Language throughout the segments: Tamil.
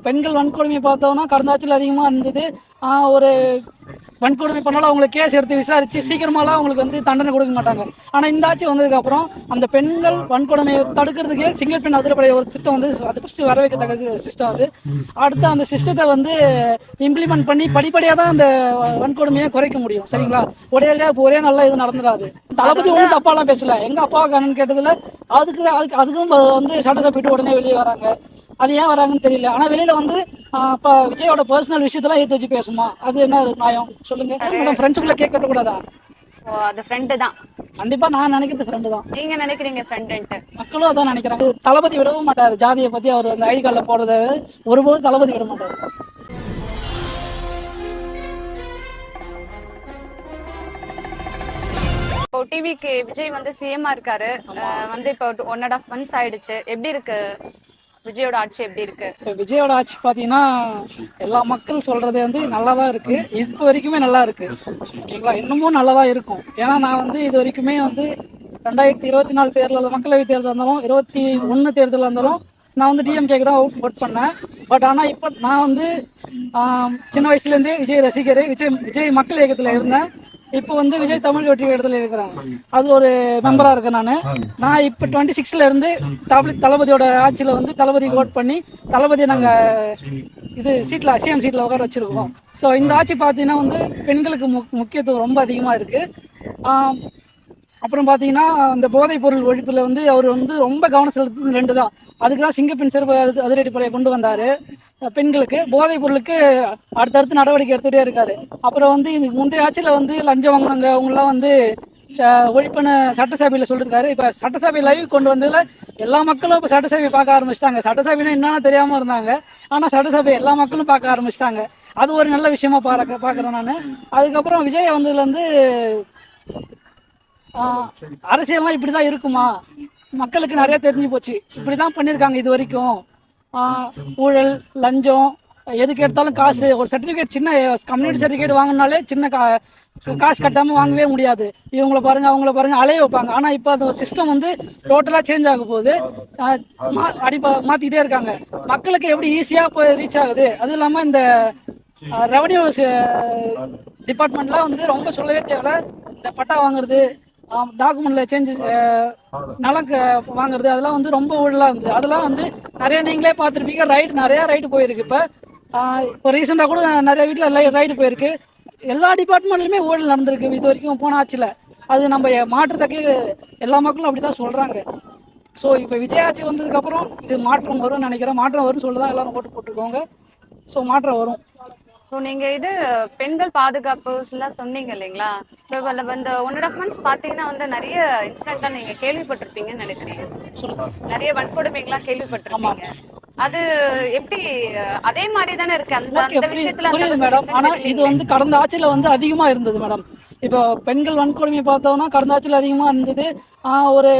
பெண்கள் வன்கொடுமை பார்த்தோம்னா கடந்த ஆட்சியில் அதிகமாக இருந்தது. ஒரு வன்கொடுமை பண்ணாலும் அவங்களை கேஸ் எடுத்து விசாரித்து சீக்கிரமாலாம் அவங்களுக்கு வந்து தண்டனை கொடுக்க மாட்டாங்க. ஆனால் இந்த ஆட்சி வந்ததுக்கப்புறம் அந்த பெண்கள் வன்கொடுமையை தடுக்கிறதுக்கே சிங்கிள் பெண் அதிரப்படை ஒரு திட்டம் வந்து அது ஃபஸ்ட்டு வரவேற்கத்தக்க சிஸ்டம். அது அடுத்து அந்த சிஸ்டத்தை வந்து இம்ப்ளிமெண்ட் பண்ணி படிப்படியாக தான் அந்த வன்கொடுமையை குறைக்க முடியும். சரிங்களா? ஒரே நல்லா இது நடந்துடாது. தளபதி ஒன்றும் தப்பாலாம் பேசல. எங்கள் அப்பாவுக்கு அண்ணன் கேட்டதில் அதுக்கும் வந்து சட்டசபை விட்டு உடனே வெளியே வராங்க. அது ஏன் வராங்கன்னு தெரியல. ஆனால் வெளியில வந்து இப்போ விஜயோட பர்சனல் விஷயத்தெல்லாம் ஏற்றி வச்சு பேசுமா? அது என்ன நியாயம் சொல்லுங்க? ஃப்ரெண்ட்ஸுக்குள்ள கேட்க கட்டக்கூடாதா? அது ஃப்ரெண்டு தான். கண்டிப்பா நான் நினைக்கிறது ஃப்ரெண்டு தான். நீங்க நினைக்கிறீங்க ஃப்ரெண்டுன்ட்டு? மக்களும் அதான் நினைக்கிறாங்க. தளபதி விடவும் மாட்டாரு. ஜாதியை பத்தி அவர் அந்த ஐடி கார்டில் போடுறது ஒருபோதும் தளபதி விட மாட்டாரு. இப்போ டிவிக்கு விஜய் வந்து சிஎம்மா இருக்காரு. வந்து இப்போ 1.5 months ஆயிடுச்சு. எப்படி இருக்கு விஜயோட ஆட்சி? எப்படி இருக்கு? விஜயோட ஆட்சி பாத்தீங்கன்னா எல்லா மக்கள் சொல்றது வந்து நல்லாதான் இருக்கு. இப்போ வரைக்குமே நல்லா இருக்கு. ஓகேங்களா? இன்னமும் நல்லாதான் இருக்கும். ஏன்னா நான் வந்து இது வரைக்குமே வந்து 2024 தேர்தல், மக்களவை தேர்தல் இருந்தாலும் 21 தேர்தல் இருந்தாலும் நான் வந்து டிஎம்கேக்கு தான் ஓட் பண்ணேன். பட் ஆனால் இப்போ நான் வந்து சின்ன வயசுலேருந்தே விஜய் ரசிகர். விஜய் மக்கள் இயக்கத்தில் இருந்தேன். இப்போ வந்து விஜய் தமிழ் வெற்றி இடத்துல இருக்கிறாங்க. அது ஒரு மெம்பரா இருக்கேன். நான் இப்போ 26ல இருந்து தளபதியோட ஆட்சியில வந்து தளபதிக்கு ஓட் பண்ணி தளபதியை நாங்க இது சீட்ல சிஎம் சீட்ல உட்கார வச்சிருக்கோம். ஸோ இந்த ஆட்சி பார்த்தீங்கன்னா வந்து பெண்களுக்கு முக்கியத்துவம் ரொம்ப அதிகமா இருக்கு. அப்புறம் பார்த்தீங்கன்னா இந்த போதைப் பொருள் ஒழிப்பில் வந்து அவர் வந்து ரொம்ப கவனம் செலுத்துறது 2 தான். அதுக்கு தான் சிங்கப்பெண் சிறப்பு அதிரடிப்படையை கொண்டு வந்தார். பெண்களுக்கு போதைப் பொருளுக்கு அடுத்தடுத்து நடவடிக்கை எடுத்துகிட்டே இருக்காரு. அப்புறம் வந்து இதுக்கு முந்தைய ஆட்சியில் வந்து லஞ்சம் வாங்கினாங்க அவங்களாம் வந்து ஒழிப்புன்னு சட்டசபையில் சொல்லியிருக்காரு. இப்போ சட்டசபை லைவ் கொண்டு வந்ததில் எல்லா மக்களும் இப்போ சட்டசபை பார்க்க ஆரம்பிச்சிட்டாங்க. சட்டசபைனா என்னன்னு தெரியாமல் இருந்தாங்க. ஆனால் சட்டசபை எல்லா மக்களும் பார்க்க ஆரம்பிச்சிட்டாங்க. அது ஒரு நல்ல விஷயமா பார்க்குறேன் நான். அதுக்கப்புறம் விஜய் வந்ததுலேருந்து அரசியல்லாம் இப்படிதான் இருக்குமா, மக்களுக்கு நிறைய தெரிஞ்சு போச்சு. இப்படிதான் பண்ணியிருக்காங்க இது வரைக்கும். ஊழல், லஞ்சம், எதுக்கு எடுத்தாலும் காசு. ஒரு சர்டிஃபிகேட், சின்ன கம்யூனிட்டி சர்டிஃபிகேட் வாங்கினாலே சின்ன காசு கட்டாமல் வாங்கவே முடியாது. இவங்கள பாருங்க அவங்கள பாருங்க அலைய வைப்பாங்க. ஆனால் இப்போ அந்த சிஸ்டம் வந்து டோட்டலாக சேஞ்ச் ஆக போகுது. மாற்றிக்கிட்டே இருக்காங்க. மக்களுக்கு எப்படி ஈஸியாக போய் ரீச் ஆகுது. அது இல்லாமல் இந்த ரெவன்யூ டிபார்ட்மெண்ட்லாம் வந்து ரொம்ப சொல்லவே தேவை. இந்த பட்டா வாங்குறது, டாக்குமெண்ட்ல சேஞ்சஸ், நலங்க வாங்குறது, அதெல்லாம் வந்து ரொம்ப ஊழலாக இருந்தது. அதெல்லாம் வந்து நிறைய நீங்களே பார்த்துருப்பீங்க. நிறைய ரைடு போயிருக்கு. இப்போ ரீசெண்டாக கூட நிறைய வீட்டில் ரைடு போயிருக்கு. எல்லா டிபார்ட்மெண்ட்லையுமே ஊழல் நடந்திருக்கு இது வரைக்கும் போன ஆட்சியில். அது நம்ம மாற்றத்தக்க எல்லா மக்களும் அப்படி தான் சொல்கிறாங்க. ஸோ இப்போ விஜய் ஆட்சி வந்ததுக்கப்புறம் இது மாற்றம் வரும்னு நினைக்கிறேன். மாற்றம் வரும்னு சொல்லி தான் எல்லாரும் ஓட்டு போட்டுருக்கோங்க. ஸோ மாற்றம் வரும். நீங்க இது பெண்கள் பாதுகாப்பு எல்லாம் சொன்னீங்க இல்லைங்களா? இப்போ இந்த 1.5 months பாத்தீங்கன்னா வந்து நிறைய இன்சிடென்ட்லாம் நீங்க கேள்விப்பட்டிருப்பீங்கன்னு நினைக்கிறீங்க. நிறைய வன்கொடுமைகள்லாம் கேள்விப்பட்டிருப்பீங்க. அது எப்படி அதே மாதிரி தானே இருக்கு அந்த விஷயத்துல? புரியுது மேடம். ஆனா இது வந்து கடந்த ஆட்சியில வந்து அதிகமா இருந்தது மேடம். இப்போ பெண்கள் வன்கொடுமை பார்த்தோம்னா கடந்த ஆட்சியில் அதிகமாக இருந்தது. ஒரு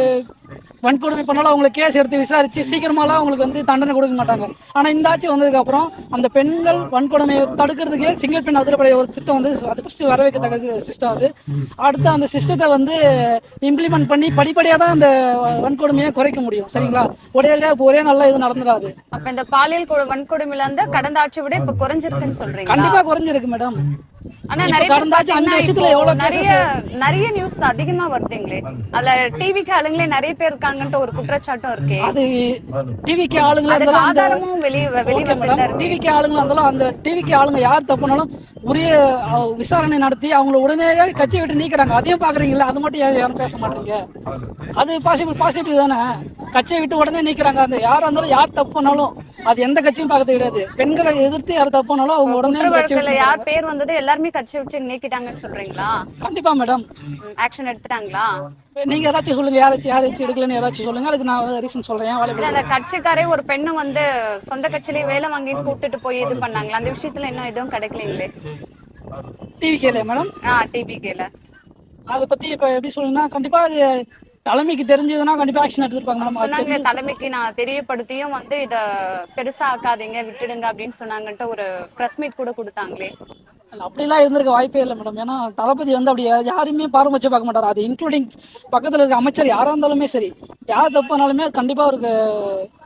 வன்கொடுமை பண்ணாலும் அவங்களை கேஸ் எடுத்து விசாரித்து சீக்கிரமாலாம் அவங்களுக்கு வந்து தண்டனை கொடுக்க மாட்டாங்க. ஆனால் இந்த ஆட்சி வந்ததுக்கப்புறம் அந்த பெண்கள் வன்கொடுமையை தடுக்கிறதுக்கே சிங்கிள் பெண் அதிரப்படை ஒரு திட்டம் வந்து அது ஃபஸ்ட்டு வரவேற்கத்தக்க சிஸ்டம். அது அடுத்து அந்த சிஸ்டத்தை வந்து இம்ப்ளிமெண்ட் பண்ணி படிப்படியாக தான் அந்த வன்கொடுமையை குறைக்க முடியும். சரிங்களா? ஒரே நல்லா இது நடந்துடாது. அப்ப இந்த பாலியல் வன்கொடுமையில இருந்து கடந்த ஆட்சியை விட இப்ப குறைஞ்சிருக்குன்னு சொல்றீங்க? கண்டிப்பா குறைஞ்சிருக்கு மேடம். ஆனா நிறைய நியூஸ் அதிகமா வருதுங்களே. அதுல டிவிக்கு ஆளுங்களே நிறைய பேர் இருக்காங்கன்ற ஒரு குற்றச்சாட்டும் இருக்கு. அது டிவிக்கு ஆளுங்களா ஆதாரமும் டிவிக்கு ஆளுங்களா இருந்தாலும் அந்த டிவிக்கு ஆளுங்க யார் தப்புனாலும் உரிய விசாரணை நடத்தி அவங்களை உடனே கட்சி விட்டு நீக்கிறாங்க. அதையும் பாக்குறீங்களா? அது மட்டும் யாரும் பேச மாட்டீங்க. அது பாசிட்டிவ் தானே. கட்சியை விட்டு உடனே நீக்கிறாங்க. அந்த யாரா இருந்தாலும் யார் தப்புனாலும் அது எந்த கட்சியும் பார்க்கறது கிடையாது. பெண்களை எதிர்த்து யார் தப்புனாலும் அவங்க உடனே யார் பேர் வந்தது எல்லாருமே கட்சி விட்டு நீக்கிட்டாங்கன்னு சொல்றீங்களா? கண்டிப்பா மேடம். ஆக்ஷன் எடுத்துட்டாங்களா? நீங்க ஏதாச்சும் சொல்லுங்க. யாராச்சும் எடுக்கலன்னு ஏதாச்சும் சொல்லுங்க. அதுக்கு நான் ரீசன் சொல்றேன். அந்த கட்சிக்காரே ஒரு பெண்ணு வந்து சொந்த கட்சியிலே வேலை வாங்கி கூப்பிட்டு போய் இது பண்ணாங்களா? அந்த விஷயத்துல இன்னும் எதுவும் கிடைக்கலீங்களே டிவிகேல மேடம். டிவிகேல அதை பத்தி இப்ப எப்படி சொல்லுங்கன்னா கண்டிப்பா அது தலைமைக்கு தெரிஞ்சதுன்னா கண்டிப்பா ஆக்ஷன் எடுத்துருப்பாங்க மேடம். சொன்னாங்களே தலைமைக்கு நான் தெரியப்படுத்தியும் வந்து இத பெருசா ஆக்காதீங்க விட்டுடுங்க அப்படின்னு சொன்னாங்கன்ட்டு ஒரு பிரஸ் மீட் கூட கொடுத்தாங்களே. அப்படிலாம் இருந்திருக்க வாய்ப்பே இல்லை மேடம். ஏன்னா தளபதி வந்து அப்படி யாருமே பாரபட்சம் பார்க்க மாட்டார். அது இன்க்ளூடிங் பக்கத்தில் இருக்க அமைச்சர் யாராக இருந்தாலுமே சரி, யார் தப்பானாலுமே அது கண்டிப்பாக அவருக்கு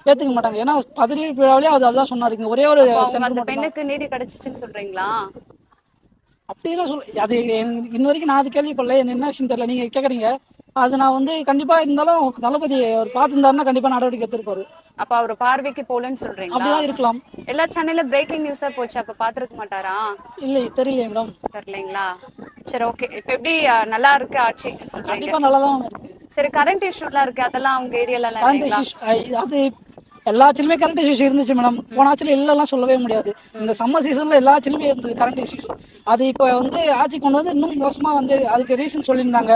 ஏற்றுக்க மாட்டாங்க. ஏன்னா பதவி விழாவிலே அதுதான் சொன்னாருங்க. ஒரே ஒரு அப்போ அவங்க சென்டர் அந்த மட்டும். பெண்ணுக்கு நீதி கிடைச்சிச்சுன்னு சொல்றீங்களா? அப்படிலாம் அது இன்ன வரைக்கும் நான் அது கேள்விப்படல. என்ன விஷயம் தெரியல. நீங்க கேக்குறீங்க, அது நான் வந்து கண்டிப்பா இருந்தாலும் தளபதி அவர் பார்த்துருந்தாருன்னா கண்டிப்பா நடவடிக்கை எடுத்திருப்பாரு. அப்ப அவர் பார்வைக்கு போலன்னு சொல்றீங்களா? அப்படிதான் இருக்கலாம். எல்லா சேனல்ல பிரேக்கிங் நியூஸா போச்சு, அப்ப பாத்துருக்க மாட்டாரா? இல்லை, தெரியலையே மேடம். தெரியலீங்களா? சரி, ஓகே. இப்ப எப்படி நல்லா இருக்கு ஆட்சி சொல்றீங்க? கண்டிப்பா நல்லாதான் இருக்கு. சரி, கரண்ட் இஷ்யூலாம் இருக்கு, அதெல்லாம் உங்க ஏரியால கரண்ட் இல்லைங்களா? இஷ்யூஸ் அது எல்லா ஆட்சிலுமே கரண்ட் இஷ்யூஸ் இருந்துச்சு மேடம். போன ஆட்சியில் இல்லைலாம் சொல்லவே முடியாது. இந்த சம்மர் சீசன்ல எல்லா ஆட்சிலுமே இருந்தது கரண்ட் இஷ்யூஸ். அது இப்போ வந்து ஆட்சி கொண்டு வந்து இன்னும் மோசமா வந்து அதுக்கு ரீசன் சொல்லியிருந்தாங்க.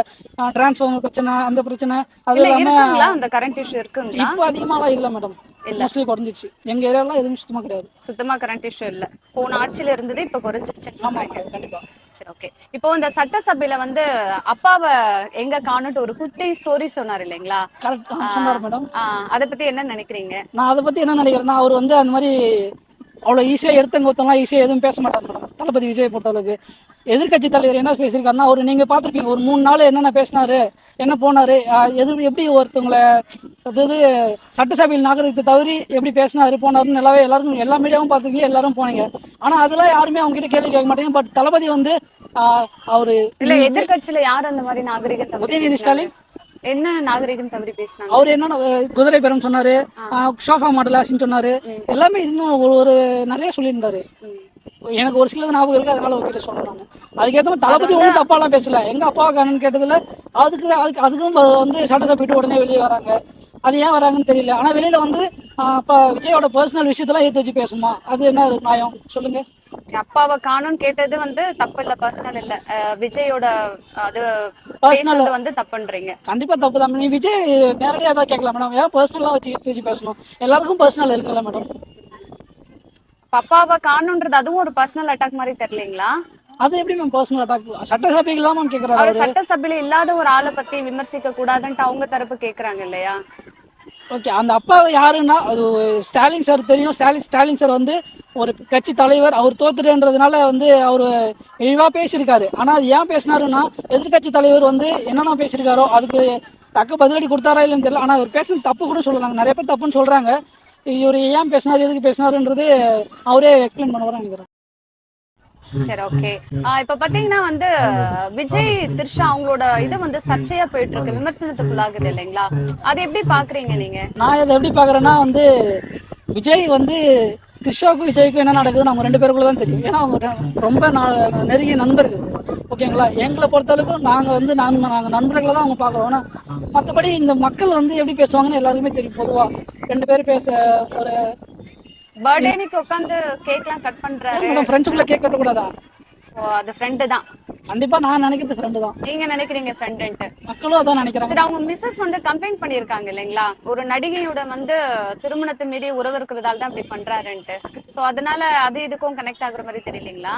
டிரான்ஸ்ஃபார்மர் பிரச்சனை, அந்த பிரச்சனை, அது இல்ல இல்லாம இருக்குங்களா, அந்த கரண்ட் இஷ்யூ இருக்குங்களா? இப்போ அதிகமாலாம் இல்லை மேடம். மோஸ்ட்லி குறைஞ்சிச்சு. எங்க ஏரியாலாம் எதுவும் சுத்தமா கிடையாது. சுத்தமா கரண்ட் இஷ்யூ இல்ல. போன ஆட்சியில இருந்தது, இப்ப குறைஞ்சிருச்சுன்னு ஆமா சொல்றீங்க. கண்டிப்பா. சரி, ஓகே. இப்போ இந்த சட்டசபையில வந்து அப்பாவை எங்க காணுட்டு ஒரு குட்டி ஸ்டோரி சொன்னார் இல்லைங்களா? கரெக்ட் சொன்னார் மேடம். அத பத்தி என்ன நினைக்கிறீங்க? நான் அதை பத்தி என்ன நினைக்கிறேன்னா, அவர் வந்து அந்த மாதிரி அவ்வளோ ஈஸியாக எடுத்தங்க ஒருத்தவங்களாம் ஈஸியாக எதுவும் பேச மாட்டாங்க மேடம். தளபதி விஜய் பொறுத்தளவுக்கு எதிர்கட்சி தலைவர் என்ன பேசியிருக்காருன்னா, அவர் நீங்கள் பார்த்துருப்பீங்க ஒரு 3 நாள் என்னென்ன பேசினாரு, என்ன போனாரு, எப்படி ஒருத்தவங்களை அதாவது சட்டசபையில் நாகரிகத்தை தவறி எப்படி பேசினாரு போனாருன்னு எல்லாருக்கும் எல்லா மீடியாவும் பார்த்துருக்கீங்க, எல்லாரும் போனீங்க. ஆனால் அதெல்லாம் யாருமே அவங்க கிட்ட கேள்வி கேட்க மாட்டேங்க. பட் தளபதி வந்து அவரு இல்ல, எதிர்கட்சியில யார் அந்த மாதிரி நாகரிகத்தை உதயநிதி ஸ்டாலின் என்ன நாகரிகம் தவறி பேசினாங்க? அவர் என்ன குதிரை பேரம் சொன்னாரு, சோஃபா மாடல் ஆசின்னு சொன்னாரு, எல்லாமே இன்னும் ஒரு நிறைய சொல்லியிருந்தாரு. எனக்கு ஒரு சிலது ஞாபகம் இருக்கு, அதனால உங்ககிட்ட சொல்றேன் நான். அதுக்கேற்ற தளபதி ஒன்றும் தப்பாலாம் பேசல. எங்க அப்பா காணுன்னு கேட்டதுல அதுக்கும் வந்து சட்டசபை விட்டு உடனே வெளியே வராங்க. அது ஏன் வராங்கன்னு தெரியல. ஆனா வெளியில வந்து அப்ப விஜயோட பர்சனல் விஷயத்தெல்லாம் ஏற்றி வச்சு பேசுமா, அது என்ன நியாயம் சொல்லுங்க? அப்பாவை காணும்னு கேட்டது வந்து தப்பு இல்ல, பர்சனல் இல்ல. விஜயோட அது பர்சனல் பேசுறது வந்து தப்புன்றீங்க. கண்டிப்பா தப்பு தான். நீ விஜய் நேரடியாக தான் கேட்கலாம் மேடம். ஏன் பர்சனலா வச்சு ஏற்றி வச்சு பேசணும்? எல்லாருக்கும் பர்சனல் இருக்குல்ல மேடம். அப்பாவை காணும்ன்றது அதுவும் ஒரு பர்சனல் அட்டாக் மாதிரி தெரியலீங்களா? அது எப்படி மேம் பர்சனல் அட்டாக்? சட்டசபைக்கு தான் மேம் கேட்கறாரு. அவர் சட்டசபையில இல்லாத ஒரு ஆளை பத்தி விமர்சிக்க கூடாதுன்ட்டு அவங்க தரப்பு கேக்குறாங்க இல்லையா? ஓகே, அந்த அப்பா யாருன்னா அது ஸ்டாலின் சார் தெரியும். ஸ்டாலின் சார் வந்து ஒரு கட்சி தலைவர். அவர் தோத்துறதுனால வந்து அவர் இழிவா பேசியிருக்காரு. ஆனா அது ஏன் பேசினாருன்னா, எதிர்கட்சி தலைவர் வந்து என்னென்ன பேசியிருக்காரோ அதுக்கு தக்க பதிலடி கொடுத்தாரா இல்லைன்னு தெரியல. ஆனா அவர் பேசுறது தப்பு கூட சொல்லலாங்க. நிறைய பேர் தப்புன்னு சொல்றாங்க. இவர் ஏன் பேசினாரு, எதுக்கு பேசினாருன்றது அவரே எக்ஸ்பிளைன் பண்ணுவார் நினைக்கிறேன். சரி, ஓகே. இப்ப பாத்தீங்கன்னா வந்து விஜய் த்ரிஷா அவங்களோட இது வந்து சர்ச்சையா போயிட்டு இருக்கு, விமர்சனத்துக்குள்ளாகுது இல்லைங்களா? அதை எப்படி பாக்குறீங்க நீங்க? நான் இதை எப்படி பாக்குறேன்னா வந்து விஜய் வந்து த்ரிஷாவுக்கும் விஜய்க்கும் என்ன நடக்குதுன்னு அவங்க 2 பேருக்குள்ள தான் தெரியும். ஏன்னா அவங்க ரொம்ப நெருங்கிய நண்பர்கள். ஓகேங்களா? எங்களை பொறுத்தளவுக்கு நாங்கள் வந்து நாங்கள் நண்பர்களை தான் அவங்க பார்க்குறோம். ஆனால் மற்றபடி இந்த மக்கள் வந்து எப்படி பேசுவாங்கன்னு எல்லாருக்குமே தெரியும். பொதுவாக 2 பேரும் பேச ஒரு பர்த்டேனிக்கு உட்காந்து கேக்லாம் கட் பண்றாரு. ஃப்ரெண்ட்ஸுக்குள்ள கேக் கட்டக்கூடாதா? சோ அது ஃப்ரெண்டு தான். கண்டிப்பா நான் நினைக்கிறது ஃப்ரெண்டு தான். நீங்க நினைக்கிறீங்க ஃப்ரெண்டுன்ட்டு, மக்களும் அதான் நினைக்கிறாங்க. சரி. அவங்க மிஸ்ஸஸ் வந்து கம்ப்ளைண்ட் பண்ணியிருக்காங்க இல்லைங்களா, ஒரு நடிகையோட வந்து திருமணத்தை மீறி உறவு இருக்கிறதால தான் அப்படி பண்றாருன்ட்டு. சோ அதனால அது இதுக்கும் கனெக்ட் ஆகுற மாதிரி தெரியலீங்களா?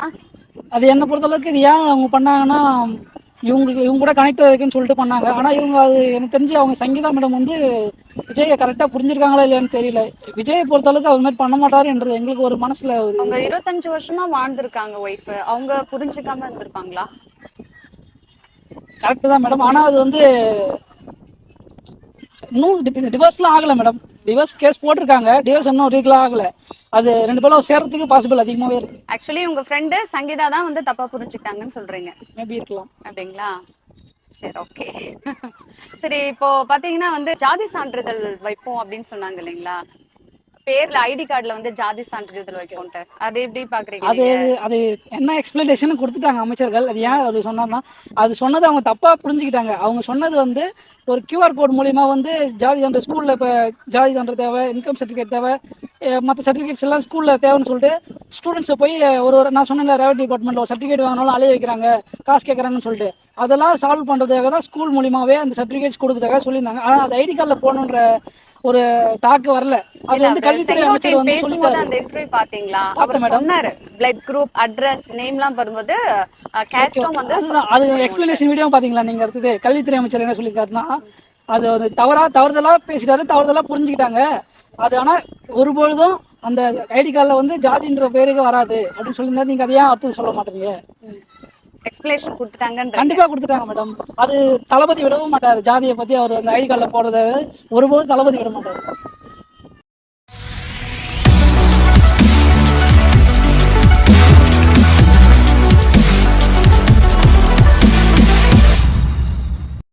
அது என்னை பொறுத்தளவுக்கு இது ஏன் அவங்க பண்ணாங்கன்னா, இவங்க கூட கனெக்ட் இருக்குன்னு சொல்லிட்டு பண்ணாங்க. ஆனால் இவங்க அது எனக்கு தெரிஞ்சு அவங்க சங்கீதா மேடம் வந்து விஜயை கரெக்டாக புரிஞ்சிருக்காங்களா இல்லையான்னு தெரியல. விஜயை பொறுத்தளவுக்கு அது மாதிரி பண்ண மாட்டாரு என்றது எங்களுக்கு ஒரு மனசுல அவங்க 25 வருஷமா வாழ்ந்திருக்காங்க ஒய்ஃப், அவங்க புரிஞ்சுக்காம இருந்திருப்பாங்களா? கரெக்ட் தான் மேடம். ஆனால் அது வந்து இன்னும் டிவோர்ஸ்லாம் ஆகலை மேடம். டிவோர்ஸ் கேஸ் போட்டிருக்காங்க, டிவோர்ஸ் இன்னும் ரீகலாக ஆகலை. அது 2 பேரும் சேர்றதுக்கு பாசிபிள் அதிகமாகவே இருக்கு. ஆக்சுவலி உங்க ஃப்ரெண்டு சங்கீதா தான் வந்து தப்பா புரிஞ்சுக்கிட்டாங்கன்னு சொல்றீங்க. மேபி இருக்கலாம். அப்படிங்களா? சரி, ஓகே. சரி, இப்போ பாத்தீங்கன்னா வந்து ஜாதி சான்றிதழ் வைப்போம் அப்படின்னு சொன்னாங்க இல்லைங்களா, பேர்ல ஐடி கார்டுல வந்து ஜாதி சான்றிதழ் வைக்கும்ட்டு, அது எப்படி பாக்குறீங்க? அது என்ன எக்ஸ்பிளனேஷன் கொடுத்துட்டாங்க அமைச்சர்கள். அது ஏன் அது சொன்னார்னா, அது சொன்னது அவங்க தப்பா புரிஞ்சுக்கிட்டாங்க. அவங்க சொன்னது வந்து ஒரு QR கோட் மூலியமா வந்து ஜாதி சான்று ஸ்கூல்ல இப்போ ஜாதி சான்று தேவை, இன்கம் சர்டிஃபிகேட் தேவை, மற்ற சர்டிஃபிகேட்ஸ் எல்லாம் ஸ்கூல்ல தேவைன்னு சொல்லிட்டு ஸ்டூடெண்ட்ஸை போய் ஒரு நான் சொன்ன ரெவன்யூ டிபார்ட்மெண்ட்ல ஒரு சர்டிஃபிகேட் வாங்கினாலும் அலைய வைக்கிறாங்க, காசு கேட்கறாங்கன்னு சொல்லிட்டு அதெல்லாம் சால்வ் பண்றதுக்காக தான் ஸ்கூல் மூலியமாவே அந்த சர்டிஃபிகேட்ஸ் கொடுக்கறதுக்காக சொல்லியிருந்தாங்க. ஆனால் அது ஐடி கார்டில் போகணுன்ற ஒரு டாக்கு வரல. அது வந்து கல்வித்துறை அமைச்சர் வந்து சொல்லிட்டாரு. அந்த இன்டர்வியூ பாத்தீங்களா, அவர் சொன்னாரு பிளட் குரூப், அட்ரஸ், நேம்லாம் வரும்போது காஸ்டும் வந்து அது எக்ஸ்பிளனேஷன் வீடியோ பாத்தீங்களா நீங்க? அடுத்தது கல்வித்துறை அமைச்சர் என்ன சொல்லியிருக்காருன்னா, அது ஒரு தவறுதலா பேசிட்டாரு, தவறுதலா புரிஞ்சுக்கிட்டாங்க. அது ஆனா ஒருபொழுதும் அந்த ஐடி கார்டில் வந்து ஜாதின்ற பேருக்கு வராது அப்படின்னு சொல்லியிருந்தா நீங்கள் அதை ஏன் அர்த்தம் சொல்ல மாட்டீங்க? எக்ஸ்பிளேஷன் கொடுத்துட்டாங்கன்ற. கண்டிப்பாக கொடுத்துட்டாங்க மேடம். அது தளபதி விடவும் மாட்டார். ஜாதியை பற்றி அவர் அந்த ஐடி கார்டில் போடுறத ஒருபோதும் தளபதி விட மாட்டார்.